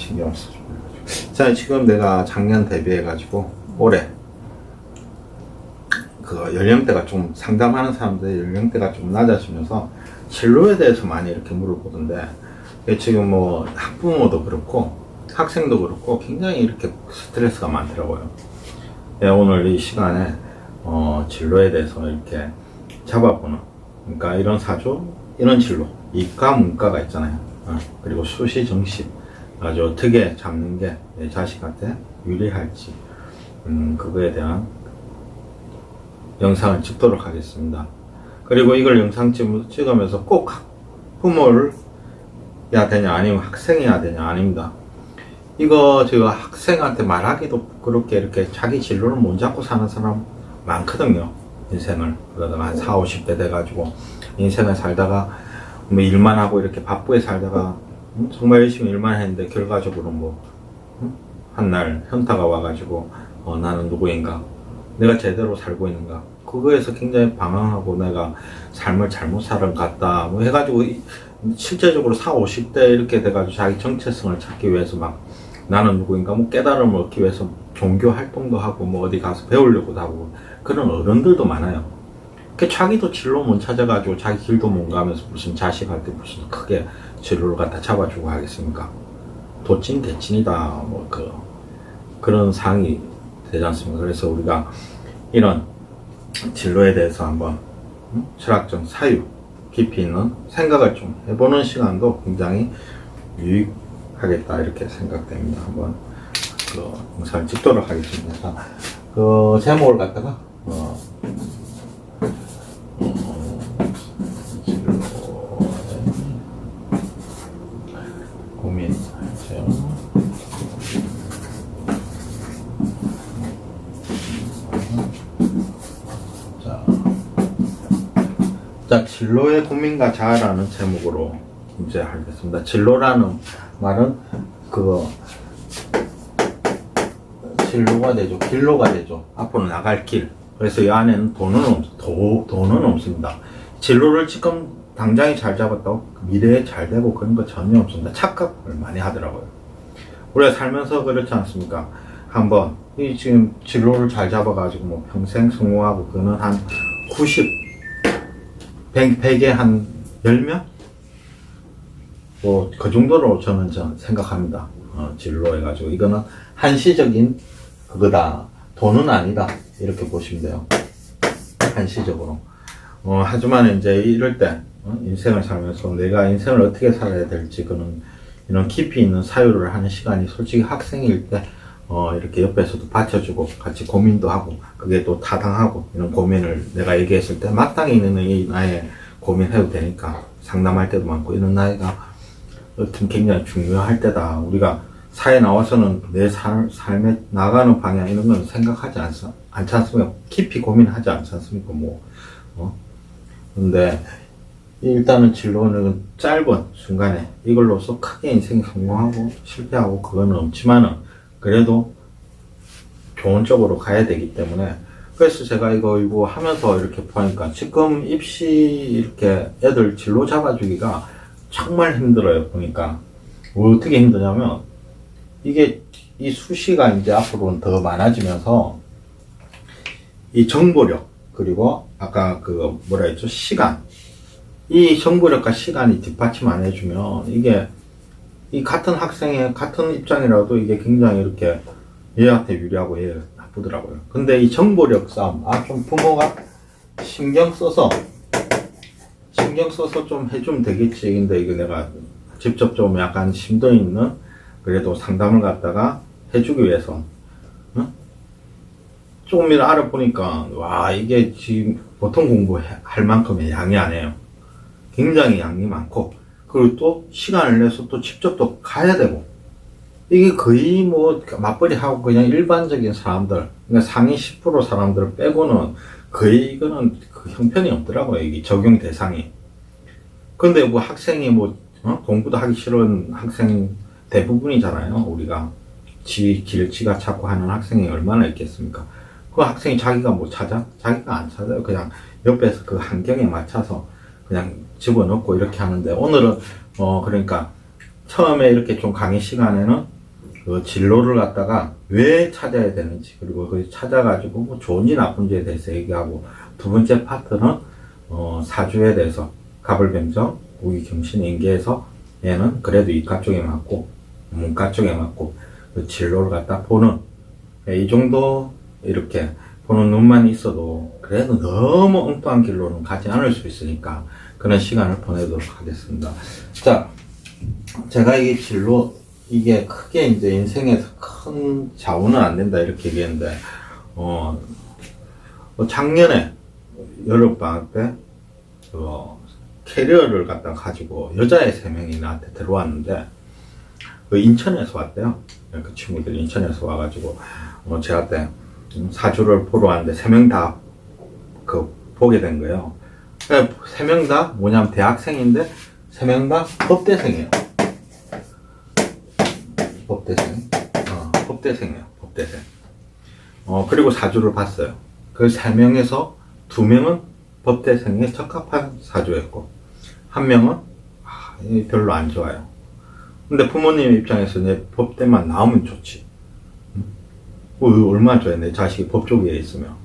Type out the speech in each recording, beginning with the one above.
신경 쓰죠. 자, 지금 내가 작년 대비해가지고 올해 그 연령대가 좀 상담하는 사람들 연령대가 좀 낮아지면서 진로에 대해서 많이 이렇게 물어보던데, 지금 뭐 학부모도 그렇고 학생도 그렇고 굉장히 이렇게 스트레스가 많더라고요. 네, 오늘 이 시간에 진로에 대해서 이렇게 잡아보는, 그러니까 이런 사주, 이런 진로, 이과, 문과가 있잖아요. 그리고 수시, 정시 아주 어떻게 잡는 게 내 자식한테 유리할지, 그거에 대한 영상을 찍도록 하겠습니다. 그리고 이걸 영상 찍으면서 꼭 부모를 해야 되냐 아니면 학생이어야 되냐, 아닙니다. 이거 제가 학생한테 말하기도 그렇게 이렇게 자기 진로를 못 잡고 사는 사람 많거든요. 인생을 그러다가 한 40, 50대 돼가지고 인생을 살다가 뭐 일만 하고 이렇게 바쁘게 살다가 정말 열심히 일만 했는데 결과적으로 뭐 한날 현타가 와가지고 나는 누구인가, 내가 제대로 살고 있는가, 그거에서 굉장히 방황하고 내가 삶을 잘못 살은 것 같다 뭐 해가지고 실제적으로 40, 50대 이렇게 돼가지고 자기 정체성을 찾기 위해서 막 나는 누구인가 뭐 깨달음을 얻기 위해서 종교 활동도 하고 뭐 어디 가서 배우려고도 하고 그런 어른들도 많아요. 그 자기도 진로 못 찾아가지고 자기 길도 못 가면서 무슨 자식한테 무슨 크게 진로를 갖다 잡아주고 하겠습니까? 도찐 대찐이다 뭐 그런 상황이 되지 않습니까? 그래서 우리가 이런 진로에 대해서 한번 철학적 사유 깊이 있는 생각을 좀 해보는 시간도 굉장히 유익하겠다 이렇게 생각됩니다. 한번 영상을 찍도록 하겠습니다. 자, 제목을 갖다가 고민하죠. 자, 진로의 고민과 자아라는 제목으로 이제 하겠습니다. 진로라는 말은 진로가 되죠. 길로가 되죠. 앞으로 나갈 길. 그래서 이 안에는 돈은 없습니다. 진로를 지금 당장에 잘 잡았다고 미래에 잘 되고 그런 거 전혀 없습니다. 착각을 많이 하더라고요. 우리가 살면서 그렇지 않습니까? 한번 이 지금 진로를 잘 잡아가지고 뭐 평생 성공하고 그는 한 100에 한 10명? 뭐, 그 정도로 저는 생각합니다. 진로 해가지고. 이거는 한시적인 그거다. 돈은 아니다. 이렇게 보시면 돼요. 한시적으로. 하지만 이제 이럴 때, 인생을 살면서 내가 인생을 어떻게 살아야 될지, 이런 깊이 있는 사유를 하는 시간이 솔직히 학생일 때, 이렇게 옆에서도 받쳐주고 같이 고민도 하고 그게 또 타당하고 이런 고민을 내가 얘기했을 때 마땅히 있는 이 나의 고민해도 되니까 상담할 때도 많고 이런 나이가 어떤 굉장히 중요할 때다. 우리가 사회에 나와서는 내 삶에 나가는 방향 이런 건 생각하지 않지 않습니까? 깊이 고민하지 않지 않습니까? 근데 일단은 진로는 짧은 순간에 이걸로서 크게 인생이 성공하고 실패하고 그거는 없지만은 그래도 좋은 쪽으로 가야 되기 때문에, 그래서 제가 이거 하면서 이렇게 보니까 지금 입시 이렇게 애들 진로 잡아주기가 정말 힘들어요. 보니까 어떻게 힘드냐면 이게 이 수시가 이제 앞으로는 더 많아지면서 이 정보력 그리고 아까 뭐라 했죠? 시간, 이 정보력과 시간이 뒷받침 안 해주면 이게 이 같은 학생의 같은 입장이라도 이게 굉장히 이렇게 얘한테 유리하고 얘 나쁘더라고요. 근데 이 정보력 싸움, 좀 부모가 신경 써서 좀 해주면 되겠지. 근데 이거 내가 직접 좀 약간 심도 있는 그래도 상담을 갖다가 해주기 위해서 조금이라도 알아보니까 와, 이게 지금 보통 공부할 만큼의 양이 아니에요. 굉장히 양이 많고 그리고 또 시간을 내서 또 직접 또 가야 되고, 이게 거의 뭐 맞벌이 하고 그냥 일반적인 사람들, 그러니까 상위 10% 사람들 빼고는 거의 이거는 그 형편이 없더라고요. 이게 적용 대상이. 근데 뭐 학생이 공부도 하기 싫은 학생 대부분이잖아요. 우리가 지가 찾고 하는 학생이 얼마나 있겠습니까? 그 학생이 자기가 뭐 찾아? 자기가 안 찾아요. 그냥 옆에서 그 환경에 맞춰서 그냥 집어넣고 이렇게 하는데, 오늘은 그러니까 처음에 이렇게 좀 강의 시간에는 그 진로를 갖다가 왜 찾아야 되는지, 그리고 그 찾아가지고 뭐 좋은지 나쁜지에 대해서 얘기하고, 두 번째 파트는 사주에 대해서 갑을병정, 우기경신, 인계에서 얘는 그래도 이과 쪽에 맞고 문과 쪽에 맞고 그 진로를 갖다 보는, 이 정도 이렇게 보는 눈만 있어도 그래도 너무 엉뚱한 길로는 가지 않을 수 있으니까 그런 시간을 보내도록 하겠습니다. 자, 제가 이게 진로, 이게 크게 이제 인생에서 큰 자원은 안 된다 이렇게 얘기했는데, 작년에 여름방학 때 캐리어를 갖다 가지고 여자애 3명이 나한테 들어왔는데, 그 인천에서 왔대요. 그 친구들이 인천에서 와가지고 저한테 사주를 보러 왔는데 3명 다 그 보게 된 거예요. 3명 다 뭐냐면 대학생인데 3명 다 법대생이에요. 법대생이에요. 법대생. 그리고 사주를 봤어요. 그 3명에서 2명은 법대생에 적합한 사주였고, 1명은 별로 안 좋아요. 근데 부모님 입장에서 내 법대만 나오면 좋지. 얼마나 좋아요. 내 자식이 법 쪽에 있으면.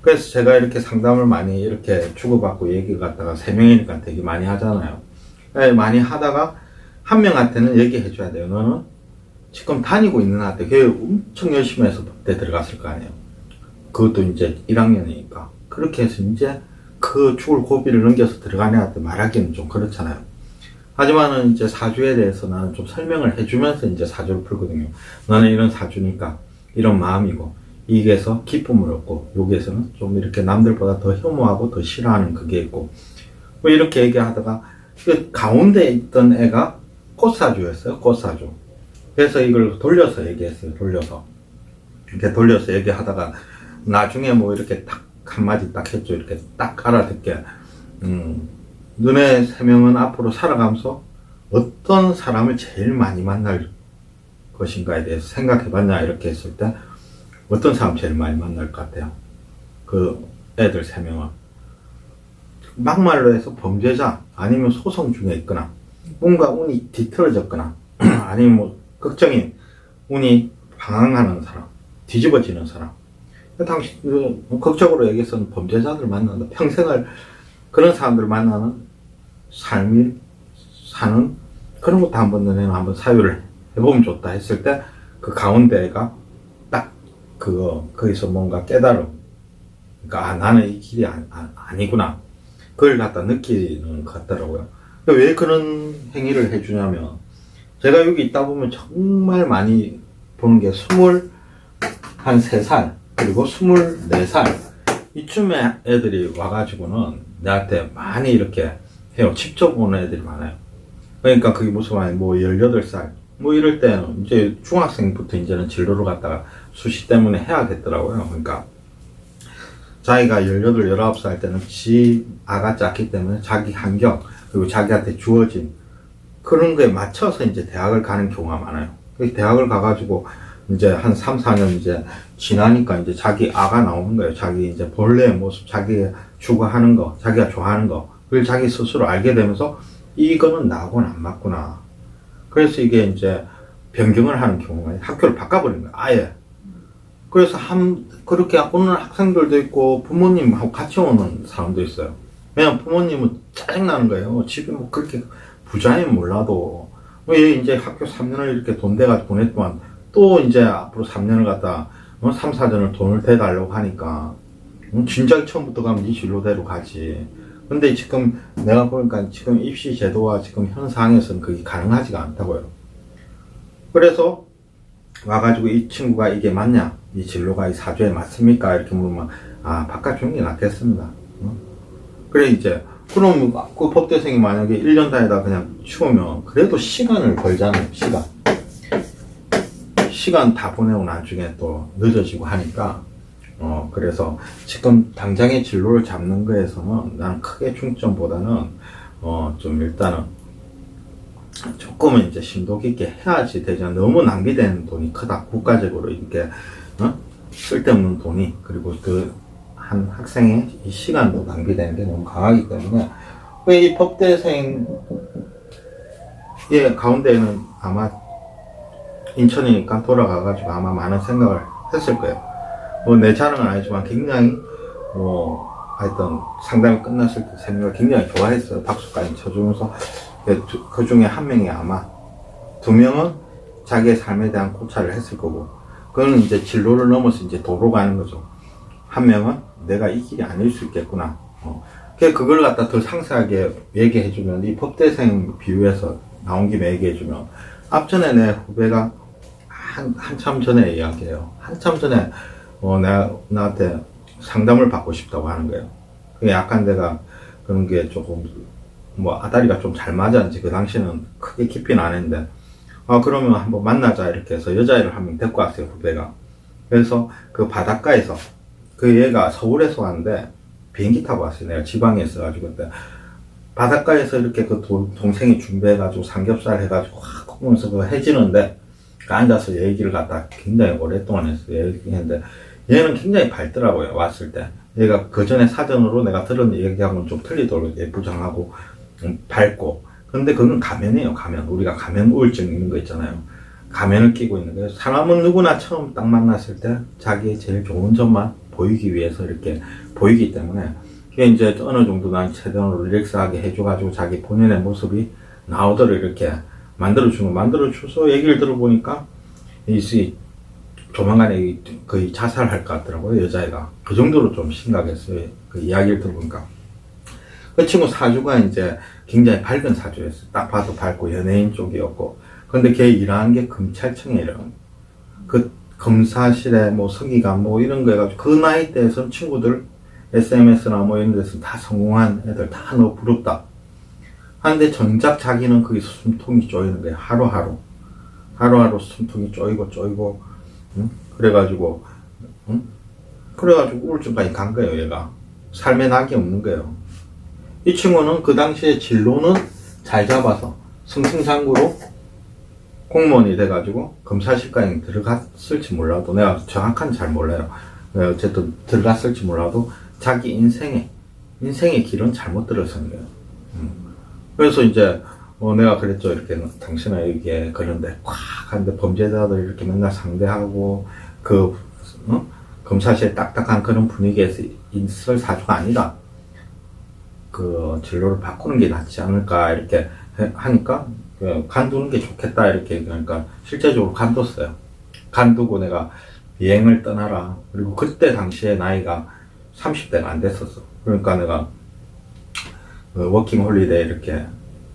그래서 제가 이렇게 상담을 많이 이렇게 주고받고 얘기를 갖다가 3명이니까 되게 많이 하잖아요. 많이 하다가 1명한테는 얘기해 줘야 돼요. 너는 지금 다니고 있는 한테 걔 엄청 열심히 해서 법대 들어갔을 거 아니에요. 그것도 이제 1학년이니까. 그렇게 해서 이제 그 죽을 고비를 넘겨서 들어가는 애한테 말하기는 좀 그렇잖아요. 하지만은 이제 사주에 대해서 나는 좀 설명을 해주면서 이제 사주를 풀거든요. 너는 이런 사주니까 이런 마음이고, 이게서 기쁨을 얻고, 여기에서는 좀 이렇게 남들보다 더 혐오하고 더 싫어하는 그게 있고, 뭐 이렇게 얘기하다가 그 가운데 있던 애가 꽃사주였어요. 꽃사주. 그래서 이걸 돌려서 얘기했어요. 이렇게 돌려서 얘기하다가 나중에 뭐 이렇게 딱 한마디 딱 했죠. 이렇게 딱 알아듣게. 너네 3명은 앞으로 살아가면서 어떤 사람을 제일 많이 만날 것인가에 대해서 생각해봤냐 이렇게 했을 때 어떤 사람 제일 많이 만날 것 같아요? 그 애들 3명은 막말로 해서 범죄자 아니면 소송 중에 있거나 뭔가 운이 뒤틀어졌거나 아니면 뭐 걱정이 운이 방황하는 사람, 뒤집어지는 사람. 당시 극적으로 얘기해서는 범죄자들 만난다. 평생을 그런 사람들 만나는 삶을 사는 그런 것도 한번 너네는 한번 사유를 해보면 좋다 했을 때 그 가운데가 딱 거기서 뭔가 깨달음. 그러니까 나는 이 길이 아니구나. 그걸 갖다 느끼는 것 같더라고요. 왜 그런 행위를 해주냐면 제가 여기 있다 보면 정말 많이 보는 게 23살 그리고 24살 이쯤에 애들이 와가지고는 나한테 많이 이렇게 해요. 직접 오는 애들이 많아요. 그러니까 그게 무슨 말이야, 뭐 18살 뭐 이럴 때는 이제 중학생부터 이제는 진로를 갖다가 수시 때문에 해야겠더라고요. 그러니까 자기가 18, 19살 때는 지 아가 짰기 때문에 자기 환경 그리고 자기한테 주어진 그런 거에 맞춰서 이제 대학을 가는 경우가 많아요. 그래서 대학을 가가지고 이제 한 3, 4년 이제 지나니까 이제 자기 아가 나오는 거예요. 자기 이제 본래의 모습, 자기가 추구하는 거, 자기가 좋아하는 거, 그걸 자기 스스로 알게 되면서 이거는 나하고는 안 맞구나. 그래서 이게 이제 변경을 하는 경우가 학교를 바꿔버린 거예요. 아예. 그래서 그렇게 오는 학생들도 있고 부모님하고 같이 오는 사람도 있어요. 왜냐면 부모님은 짜증나는 거예요. 집이 뭐 그렇게 부자인 몰라도 왜 이제 학교 3년을 이렇게 돈 대가지고 보냈더만 또 이제 앞으로 3년을 갖다 3, 4년을 돈을 대달라고 하니까 진작에 처음부터 가면 네 진로대로 가지. 근데 지금 내가 보니까 지금 입시 제도와 지금 현 상황에서는 그게 가능하지가 않다고요. 그래서 와가지고 이 친구가 이게 맞냐? 이 진로가 이 사주에 맞습니까? 이렇게 물으면 바깥 주는 게 낫겠습니다. 그래 이제 그럼 그 법대생이 만약에 1년 다니다 그냥 치우면 그래도 시간을 벌잖아요. 시간 다 보내고 나중에 또 늦어지고 하니까 그래서 지금 당장의 진로를 잡는 거에서는 나는 크게 중점보다는 좀 일단은 조금은 이제 심도 깊게 해야지 되잖아. 너무 낭비되는 돈이 크다. 국가적으로 이렇게 쓸데없는 돈이, 그리고 그 한 학생의 이 시간도 낭비되는 게 너무 강하기 때문에 왜 이 법대생 예, 가운데에는 아마 인천이니까 돌아가가지고 아마 많은 생각을 했을 거예요. 뭐 내 자랑은 아니지만 굉장히 뭐 하여튼 상담이 끝났을 때 생각을 굉장히 좋아했어요. 박수까지 쳐주면서. 그 중에 한 명이 아마, 두 명은 자기의 삶에 대한 고찰을 했을 거고, 그거는 이제 진로를 넘어서 이제 도로 가는 거죠. 한 명은 내가 이 길이 아닐 수 있겠구나. 그걸 갖다 더 상세하게 얘기해주면, 이 법대생 비유에서 나온 김에 얘기해주면, 앞전에 내 후배가 한참 전에 이야기해요. 한참 전에 나한테 상담을 받고 싶다고 하는 거예요. 그게 약간 내가 그런 게 조금 뭐 아다리가 좀 잘 맞았는지 그 당시에는 크게 깊이는 안 했는데, 그러면 한번 만나자 이렇게 해서 여자애를 한 명 데리고 왔어요, 후배가. 그래서 그 바닷가에서, 그 얘가 서울에서 왔는데 비행기 타고 왔어요. 내가 지방에 있어가지고 그때 바닷가에서 이렇게 그 동생이 준비해가지고 삼겹살 해가지고 확 구우면서 그 해지는데 앉아서 얘기를 갖다 굉장히 오랫동안 했어요. 얘기했는데 얘는 굉장히 밝더라고요. 왔을 때 얘가 그 전에 사전으로 내가 들은 얘기하고는 좀 틀리더라고요. 예쁘장하고 밝고. 근데 그건 가면이에요. 가면. 우리가 가면 우울증 있는 거 있잖아요. 가면을 끼고 있는 거예요. 사람은 누구나 처음 딱 만났을 때 자기의 제일 좋은 점만 보이기 위해서 이렇게 보이기 때문에, 그게 이제 어느 정도 난 최대한으로 릴렉스하게 해줘가지고 자기 본연의 모습이 나오도록 이렇게 만들어줘서 얘기를 들어보니까 조만간에 거의 자살할 것 같더라고요, 여자애가. 그 정도로 좀 심각했어요. 그 이야기를 들어보니까. 그 친구 사주가 이제 굉장히 밝은 사주였어요. 딱 봐도 밝고 연예인 쪽이었고. 근데 걔 일하는 게 검찰청에 일하는, 그 검사실에 뭐 서기관 뭐 이런 거 해가지고 그 나이대에서 친구들 SMS나 뭐 이런 데서 다 성공한 애들 다 너무 부럽다 하는데, 정작 자기는 거기 숨통이 쪼이는 거예요. 하루하루 숨통이 쪼이고 응? 그래가지고 우울증까지 간 거예요. 얘가 삶에 낙이 없는 거예요. 이 친구는 그 당시에 진로는 잘 잡아서 승승장구로 공무원이 돼가지고 검사실까지 들어갔을지 몰라도, 내가 정확한 잘 몰라요. 어쨌든 들어갔을지 몰라도 자기 인생의 길은 잘못 들어선 거예요. 그래서 이제 내가 그랬죠. 이렇게 당신에게 그런데 콱 하는데 범죄자들 이렇게 맨날 상대하고 검사실 딱딱한 그런 분위기에서 있을 사주가 아니다. 그 진로를 바꾸는 게 낫지 않을까 이렇게 하니까 간두는 게 좋겠다 이렇게. 그러니까 실제적으로 간뒀어요. 간두고 내가 여행을 떠나라. 그리고 그때 당시에 나이가 30대가 안 됐었어. 그러니까 내가 워킹 홀리데이 이렇게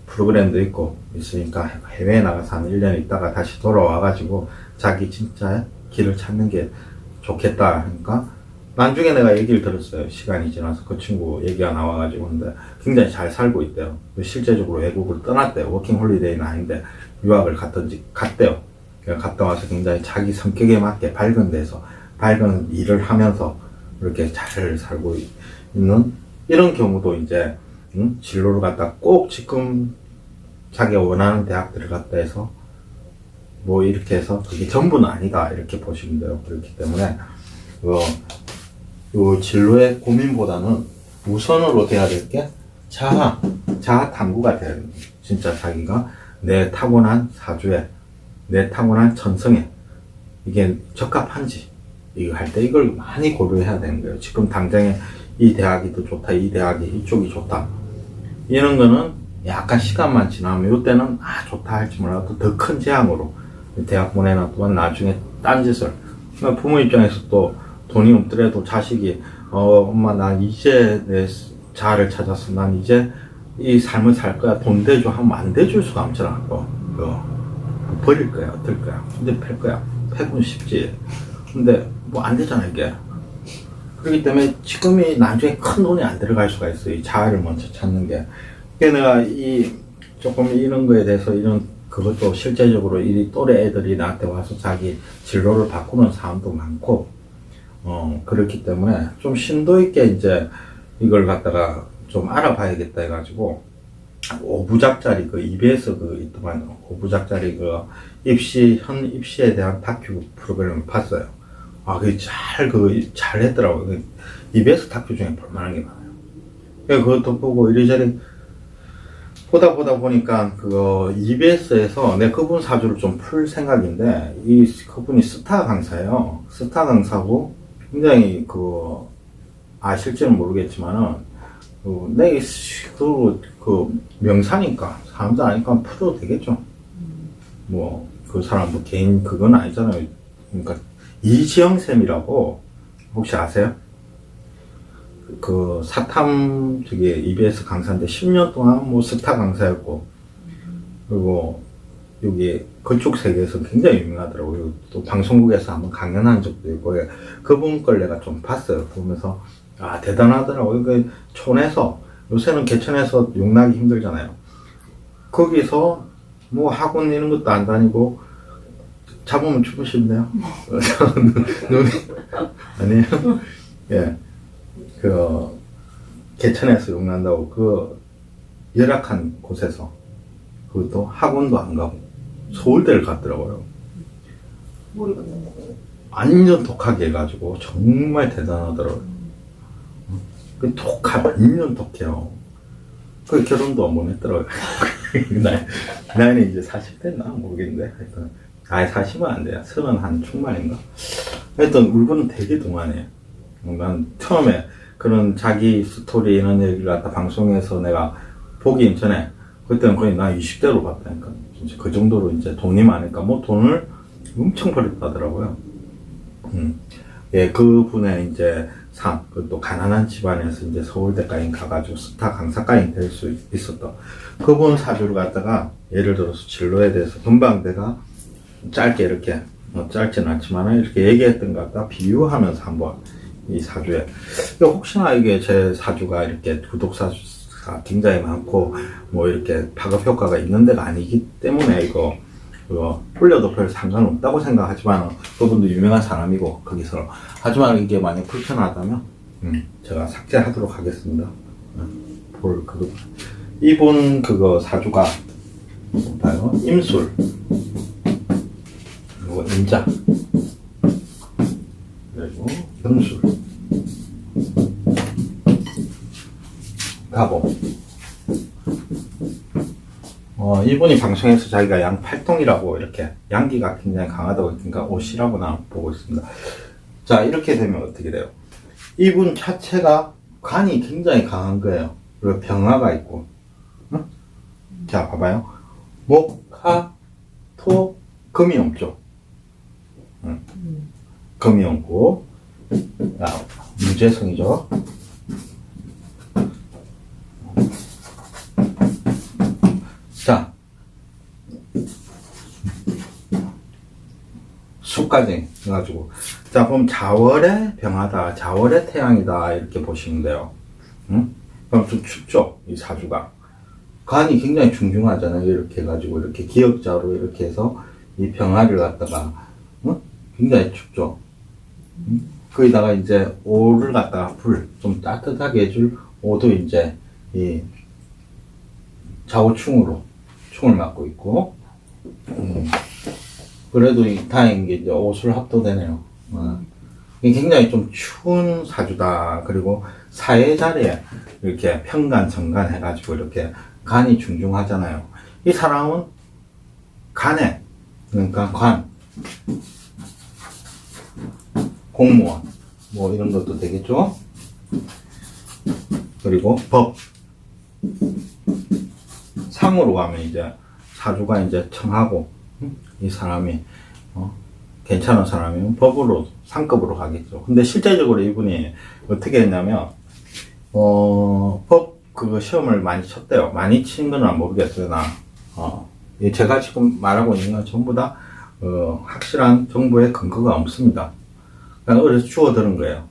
프로그램도 있고 있으니까 해외에 나가서 한 1년 있다가 다시 돌아와가지고 자기 진짜 길을 찾는 게 좋겠다 하니까, 나중에 내가 얘기를 들었어요. 시간이 지나서 그 친구 얘기가 나와가지고. 근데 굉장히 잘 살고 있대요. 실제적으로 외국을 떠났대요. 워킹 홀리데이는 아닌데 유학을 갔대요. 갔다 와서 굉장히 자기 성격에 맞게 밝은 일을 하면서 이렇게 잘 살고 있는, 이런 경우도 이제 진로를 갖다 꼭 지금 자기가 원하는 대학 들어갔다 해서 뭐 이렇게 해서 그게 전부는 아니다 이렇게 보시면 돼요. 그렇기 때문에 요 진로의 고민보다는 우선으로 돼야 될 게 자아 탐구가 돼야 됩니다. 진짜 자기가 내 타고난 사주에, 내 타고난 천성에 이게 적합한지, 이거 할 때 이걸 많이 고려해야 되는 거예요. 지금 당장에 이 대학이 더 좋다, 이 대학이 이쪽이 좋다, 이런 거는 약간 시간만 지나면 이때는 좋다 할지 몰라도 더 큰 재앙으로 대학 보내놔두면 나중에 딴짓을. 그러니까 부모 입장에서 또 돈이 없더라도 자식이 엄마 난 이제 내 자아를 찾았어, 난 이제 이 삶을 살 거야, 돈 대줘 하면 안 대줄 수가 없잖아. 버릴 거야, 어떨 거야, 근데 팔 거야. 패고는 쉽지. 근데 뭐 안 되잖아 이게. 그렇기 때문에 지금이 나중에 큰 돈이 안 들어갈 수가 있어. 이 자아를 먼저 찾는 게. 그래서 내가 조금 이런 거에 대해서 그것도 실제적으로 이 또래 애들이 나한테 와서 자기 진로를 바꾸는 사람도 많고, 그렇기 때문에 좀 심도 있게 이제 이걸 갖다가 좀 알아봐야겠다 해가지고, 5부작짜리 EBS 있더만 5부작짜리 현 입시에 대한 다큐 프로그램을 봤어요. 그게 잘 했더라고요. EBS 다큐 중에 볼만한 게 많아요. 그것도 보고 이리저리 보다 보니까 그거 EBS에서 내 그분 사주를 좀 풀 생각인데 그분이 스타 강사예요. 스타 강사고 굉장히 아실지는 모르겠지만은 그 명사니까 사람들 아니까 풀어도 되겠죠. 뭐 그 사람 뭐 개인 그건 아니잖아요. 그러니까 이지영 쌤이라고 혹시 아세요? 그 사탐 EBS 강사인데 10년 동안 뭐 스타 강사였고, 그리고 여기 그쪽 세계에서 굉장히 유명하더라고요. 또 방송국에서 한번 강연한 적도 있고, 그분 걸 내가 좀 봤어요. 보면서 아 대단하더라고요. 그 촌에서, 요새는 개천에서 용나기 힘들잖아요. 거기서 뭐 학원 이런 것도 안 다니고 잡으면 죽으시네요. 눈이 아니에요. 예. 개천에서 용난다고 열악한 곳에서 그것도 학원도 안 가고 서울대를 갔더라고요. 완전 독하게 해가지고 정말 대단하더라고요. 완전 독해요. 결혼도 안 했더라고요. 나이는 이제 40대나 모르겠는데 하여튼 40은 안 돼요. 30 중반인가? 하여튼 물건은 되게 동안해요. 난 처음에 그런 자기 스토리 이런 얘기를 갖다 방송에서 내가 보기 전에 그때는 거의 나 20대로 봤다니까. 진짜 그 정도로 이제 돈이 많으니까 뭐 돈을 엄청 버렸다더라고요. 예, 그분의 이제 또 가난한 집안에서 이제 서울대까지 가가지고 스타 강사까지 될 수 있었던 그분 사주를 갖다가 예를 들어서 진로에 대해서 금방 내가 짧게 이렇게 짧진 않지만 이렇게 얘기했던 것 같다 비유하면서 한번 이 사주에 혹시나 이게 제 사주가 이렇게 구독사가 굉장히 많고 뭐 이렇게 파급 효과가 있는 데가 아니기 때문에 이거 풀려도 별 상관없다고 생각하지만 그분도 유명한 사람이고 거기서 하지만 이게 만약 불편하다면 제가 삭제하도록 하겠습니다. 이분 사주가 봐요. 임술 그리고 임자 그리고 병술 가보. 이분이 방송에서 자기가 양팔통이라고 이렇게 양기가 굉장히 강하다고 했으니까 옷이라고 나 보고 있습니다. 자, 이렇게 되면 어떻게 돼요? 이분 자체가 간이 굉장히 강한 거예요. 그리고 병화가 있고, 응? 자, 봐봐요. 목, 화, 토, 금이 없죠. 응. 금이 없고, 무재성이죠. 자, 수까지 해가지고, 자, 그럼 자월의 병화다, 자월의 태양이다, 이렇게 보시면 돼요. 응? 그럼 좀 춥죠, 이 사주가. 간이 굉장히 중중하잖아요. 이렇게 해가지고, 이렇게 기역자로 이렇게 해서 이 병화를 갖다가, 응? 굉장히 춥죠. 응? 거기다가 이제 오를 갖다가 좀 따뜻하게 해줄 오도 이제 이 좌우충으로 충을 맡고 있고, 그래도 다행인 게 이제 옷을 합도되네요. 이게 굉장히 좀 추운 사주다. 그리고 사회 자리에 이렇게 편간, 정간 해가지고 이렇게 간이 중중하잖아요. 이 사람은 간에, 그러니까 관, 공무원, 뭐 이런 것도 되겠죠? 그리고 법, 상으로 가면 이제 사주가 이제 청하고 이 사람이 괜찮은 사람이면 법으로 상급으로 가겠죠. 근데 실제적으로 이분이 어떻게 했냐면 법 시험을 많이 쳤대요. 많이 친 건 모르겠어요. 제가 지금 말하고 있는 건 전부 다 확실한 정보의 근거가 없습니다. 그냥 어려서 주워들은 거예요.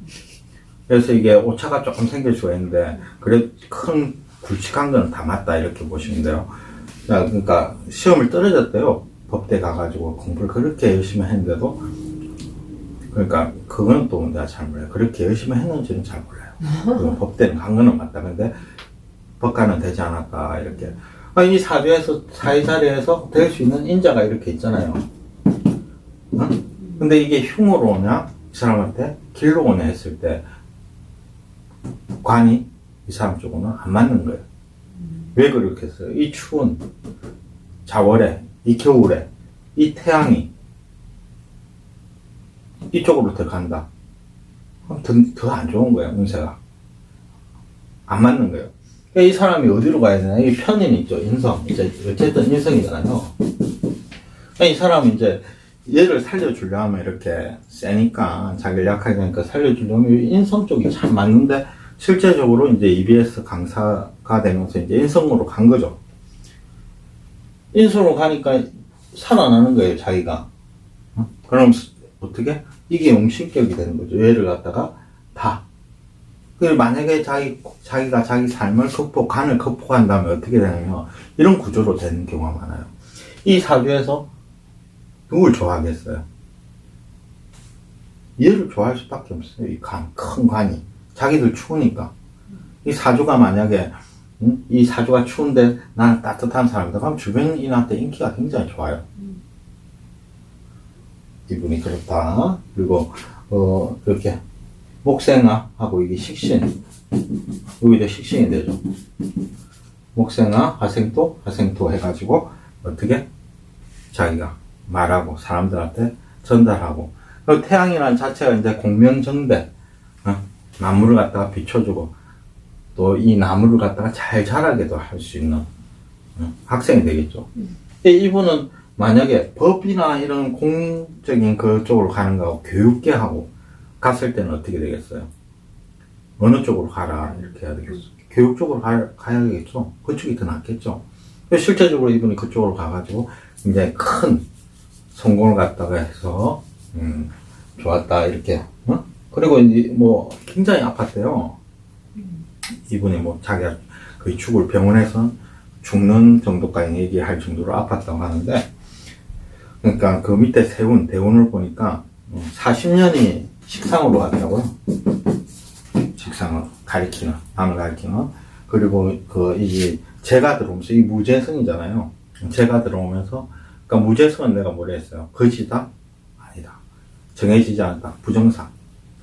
그래서 이게 오차가 조금 생길 수가 있는데 그래 큰 굵직한 거는 다 맞다 이렇게 보시면 돼요. 그러니까 시험을 떨어졌대요. 법대 가가지고 공부를 그렇게 열심히 했는데도. 그러니까 그거는 또 내가 잘 몰라요. 그렇게 열심히 했는지는 잘 몰라요. 법대는 간 거는 맞다. 근데 법관은 되지 않았다 이렇게. 이 사주에서 사회 자리에서 될 수 있는 인자가 이렇게 있잖아요. 근데 이게 흉으로 오냐 이 사람한테 길로 오냐 했을 때 관이 이 사람 쪽으로는 안 맞는 거예요. 왜 그렇게 했어요? 이 추운 자월에, 이 겨울에, 이 태양이 이쪽으로 더 간다. 더 안 좋은 거예요, 운세가. 안 맞는 거예요. 그러니까 이 사람이 어디로 가야 되나? 이 편인 있죠, 인성. 이제, 어쨌든 인성이잖아요. 그러니까 이 사람이 이제, 얘를 살려주려 하면 이렇게 세니까, 자기를 약하게 하니까 살려주려면 인성 쪽이 참 맞는데, 실제적으로 이제 EBS 강사가 되면서 이제 인성으로 간 거죠. 인성으로 가니까 살아나는 거예요, 자기가. 그럼 어떻게? 이게 용신격이 되는 거죠. 얘를 갖다가 다. 만약에 자기가 자기 삶을 간을 극복한다면 어떻게 되냐면, 이런 구조로 되는 경우가 많아요. 이 사주에서 누굴 좋아하겠어요? 얘를 좋아할 수밖에 없어요. 이 큰 관이. 자기들 추우니까. 이 사주가 만약에, 이 사주가 추운데 나는 따뜻한 사람이다. 그럼 주변인한테 인기가 굉장히 좋아요. 이분이 그렇다. 그리고, 이렇게, 목생화하고 이게 식신. 여기도 식신이 되죠. 목생화, 화생토 해가지고, 어떻게? 자기가 말하고, 사람들한테 전달하고. 그리고 태양이라는 자체가 이제 공명정대, 나무를 갖다가 비춰주고, 또 이 나무를 갖다가 잘 자라게도 할 수 있는, 학생이 되겠죠. 이분은 만약에 법이나 이런 공적인 그쪽으로 가는 거하고 교육계하고 갔을 때는 어떻게 되겠어요? 어느 쪽으로 가라 이렇게 해야 되겠어. 교육 쪽으로 가야겠죠. 그쪽이 더 낫겠죠. 실제적으로 이분이 그쪽으로 가가지고 이제 큰 성공을 갖다가 해서 좋았다 이렇게. 그리고 이제 뭐 굉장히 아팠대요. 이분이 뭐 자기가 거의 죽을 병원에서 죽는 정도까지 얘기할 정도로 아팠다고 하는데, 그러니까 그 밑에 세운 대운을 보니까 40년이 식상으로 가더라고요. 식상을 가리키는, 남을 가리키는. 그리고 이게 재가 들어오면서, 이 무재성이잖아요. 재가 들어오면서, 그러니까 무재성은 내가 뭐라 했어요? 거지다? 아니다. 정해지지 않았다. 부정사.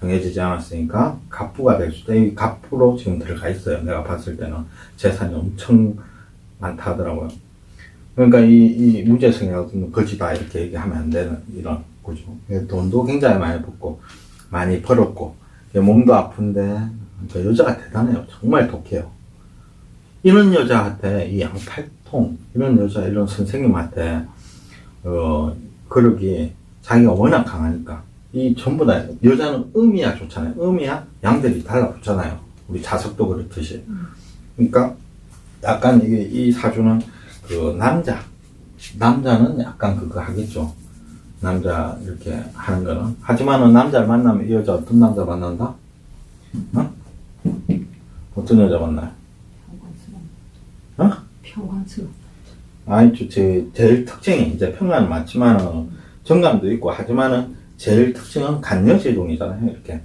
정해지지 않았으니까 갑부가 될 수도 있고, 이 갑부로 지금 들어가 있어요. 내가 봤을 때는 재산이 엄청 많다 하더라고요. 그러니까 이 무재성이라고 거지다 이렇게 얘기하면 안 되는 이런 구조. 돈도 굉장히 많이 벌고 많이 벌었고 몸도 아픈데, 그러니까 여자가 대단해요. 정말 독해요. 이런 여자한테 이 양팔통 이런 여자 이런 선생님한테 그러기 자기가 워낙 강하니까 이 전부 다 여자는 음이야 좋잖아요. 음이야 양들이 달라붙잖아요. 우리 자석도 그렇듯이. 그러니까 약간 이 사주는 그 남자는 약간 그거 하겠죠. 남자 이렇게 하는 거는. 하지만은 남자를 만나면 이 여자 어떤 남자 만난다? 어떤 여자 만나요? 평안스러운. 아니, 제일 특징이 이제 평안은 많지만은 정감도 있고 하지만은 제일 특징은 간여지종이잖아요. 이렇게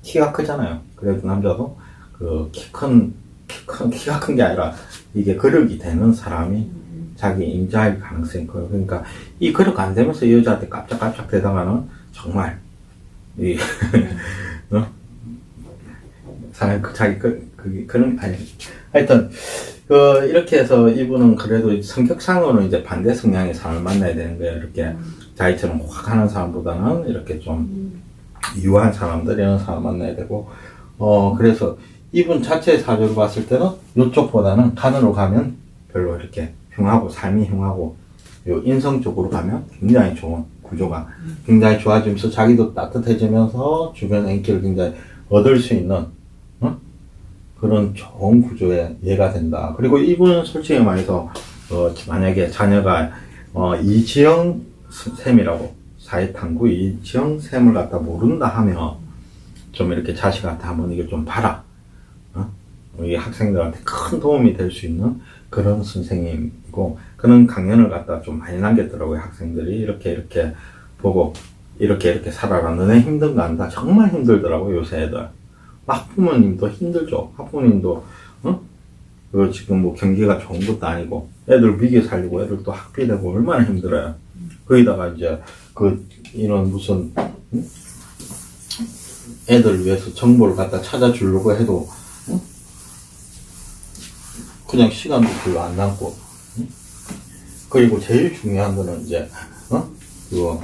키가 크잖아요. 그래도 남자도 그 키가 큰 게 아니라 이게 거력이 되는 사람이 자기 임자일 가능성이 커요. 그러니까 이 거력 안 되면서 이 여자한테 깜짝깜짝 대다가는 정말 사람 그런 아니 하여튼 이렇게 해서 이분은 그래도 성격상으로는 이제 반대 성향의 사람을 만나야 되는 거예요. 이렇게 자기처럼 확 하는 사람보다는 이렇게 좀 유한 사람들 이런 사람 만나야 되고 그래서 이분 자체의 사주를 봤을 때는 이쪽보다는 간으로 가면 별로 이렇게 흉하고 삶이 흉하고 요 인성 쪽으로 가면 굉장히 좋은 구조가 굉장히 좋아지면서 자기도 따뜻해지면서 주변 인기를 굉장히 얻을 수 있는 그런 좋은 구조의 예가 된다. 그리고 이분은 솔직히 말해서 만약에 자녀가 이지영 셈이라고 사회탐구 이지영 셈을 갖다 모른다 하면 좀 이렇게 자식한테 한번 이게 좀 봐라. 우리 학생들한테 큰 도움이 될 수 있는 그런 선생님이고 그런 강연을 갖다 좀 많이 남겼더라고요. 학생들이 이렇게 보고 이렇게 살아라. 너네 힘든 거 안다. 정말 힘들더라고요. 요새 애들. 학부모님도 힘들죠. 학부모님도 지금 뭐 경기가 좋은 것도 아니고 애들 미개 살리고 애들 또 학비 내고 얼마나 힘들어요. 거기다가 이제 이런 무슨 애들 위해서 정보를 갖다 찾아주려고 해도 그냥 시간도 별로 안 남고. 그리고 제일 중요한 거는 이제, 그거,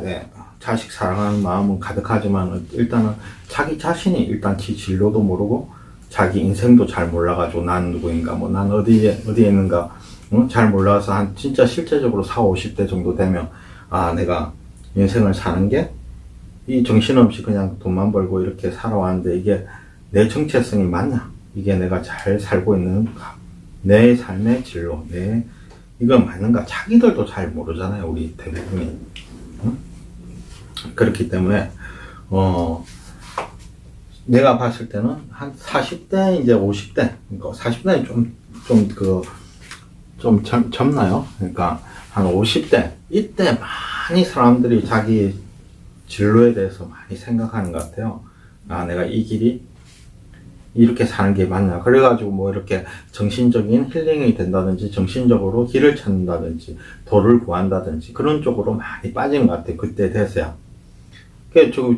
네, 자식 사랑하는 마음은 가득하지만, 일단은 자기 자신이 일단 지 진로도 모르고, 자기 인생도 잘 몰라가지고, 난 누구인가, 뭐, 난 어디에 있는가, 잘 몰라서 진짜 실제적으로 40, 50대 정도 되면, 아, 내가 인생을 사는 게, 이 정신없이 그냥 돈만 벌고 이렇게 살아왔는데, 이게 내 정체성이 맞냐? 이게 내가 잘 살고 있는, 내 삶의 진로, 이거 맞는가? 자기들도 잘 모르잖아요, 우리 대부분이. 그렇기 때문에, 내가 봤을 때는 한 40대, 이제 50대, 그러니까 40대는 좀 젊나요? 그러니까 한 50대, 이때 많이 사람들이 자기 진로에 대해서 많이 생각하는 것 같아요. 아, 내가 이 길이 이렇게 사는 게 맞나. 그래가지고 뭐 이렇게 정신적인 힐링이 된다든지, 정신적으로 길을 찾는다든지, 도를 구한다든지, 그런 쪽으로 많이 빠지는 것 같아요. 그때 돼서야.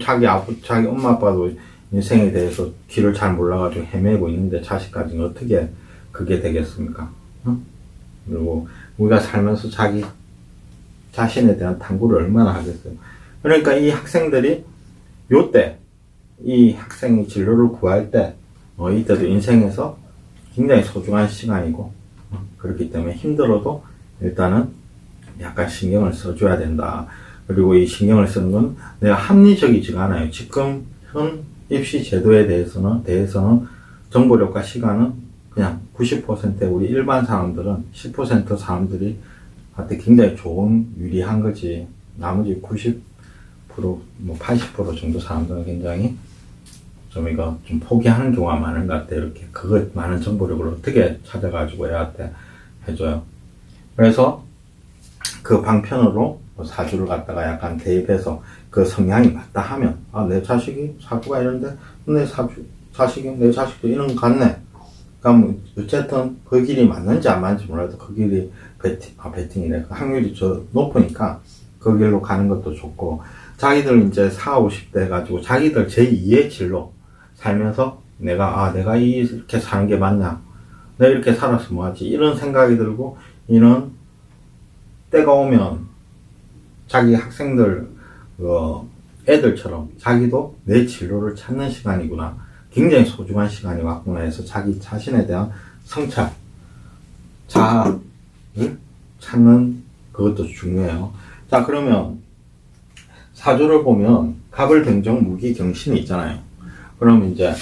자기 엄마 아빠도 인생에 대해서 길을 잘 몰라가지고 헤매고 있는데 자식까지는 어떻게 그게 되겠습니까? 그리고 우리가 살면서 자기 자신에 대한 탐구를 얼마나 하겠어요. 그러니까 이 학생들이 요때, 이 학생이 진로를 구할 때, 이때도 인생에서 굉장히 소중한 시간이고, 그렇기 때문에 힘들어도 일단은 약간 신경을 써줘야 된다. 그리고 이 신경을 쓰는 건 내가 합리적이지가 않아요. 지금 현 입시 제도에 대해서는 정보력과 시간은 그냥 90%의 우리 일반 사람들은 10% 사람들이 한테 굉장히 좋은, 유리한 거지. 나머지 90%, 뭐 80% 정도 사람들은 굉장히 좀 포기하는 경우가 많은 것 같아요. 이렇게 많은 정보력을 어떻게 찾아가지고 애한테 해줘요. 그래서 그 방편으로 사주를 갖다가 약간 대입해서 그 성향이 맞다 하면, 아, 내 자식이 사주가 이런데, 내 자식도 이런 거 같네. 그럼 어쨌든 그 길이 맞는지 안 맞는지 몰라도 그 길이 배팅이래. 확률이 높으니까 그 길로 가는 것도 좋고, 자기들 이제 40, 50대 가지고 자기들 제2의 진로 살면서 내가 이렇게 사는 게 맞냐? 내가 이렇게 살아서 뭐하지? 이런 생각이 들고, 이런 때가 오면 자기 학생들, 애들처럼 자기도 내 진로를 찾는 시간이구나. 굉장히 소중한 시간이 왔구나 해서 자기 자신에 대한 성찰, 자아를 찾는 그것도 중요해요. 자, 그러면 사주를 보면 갑을 병정 무기 경신이 있잖아요. 그럼 이제